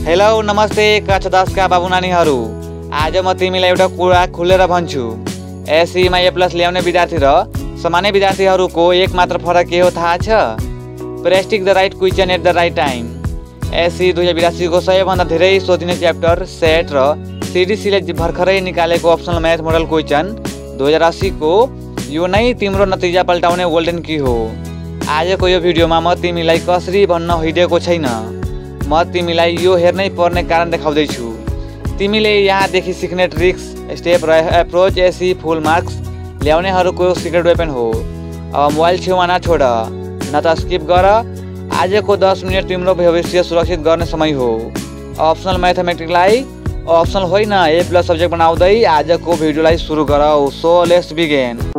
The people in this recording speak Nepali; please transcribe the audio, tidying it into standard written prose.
हेलो नमस्ते कक्षा 10 का बाबु नानीहरू। आज म तिमीलाई एउटा कुरा खुलेर भन्छु। एसईमा ए प्लस ल्याउने विद्यार्थी र सामान्य विद्यार्थीहरूको एक मात्र फरक के हो थाहा छ? प्रेस्टिक the right question at the right time. SEE 2082 को सबैभन्दा धेरै सोधिने च्याप्टर सेट र सीडीसीले भर्खरै निकालेको अप्सनल म्याथ मोडल क्वेसन 2080 को यो नै तिम्रो नतिजा पल्टाउने गोल्डन की हो। आजको यो भिडियोमा म तिमीलाई कसरी भन्न हिँडेको छैन, म तिमीलाई यो हेर्नै पर्ने कारण देखाउँदैछु। तिमीले यहाँदेखि सिक्ने ट्रिक्स, स्टेप र एप्रोच एसई फुल मार्क्स ल्याउनेहरूको सिक्रेट वेपन हो। अब मोबाइल छेउमा नछोड, न त स्किप गर। आजको 10 मिनट तिम्रो भविष्य सुरक्षित गर्ने समय हो। अप्सनल म्याथमेटिक्सलाई अप्सनल होइन ए प्लस सब्जेक्ट बनाउँदै आजको भिडियोलाई सुरु गरौ। So let's begin.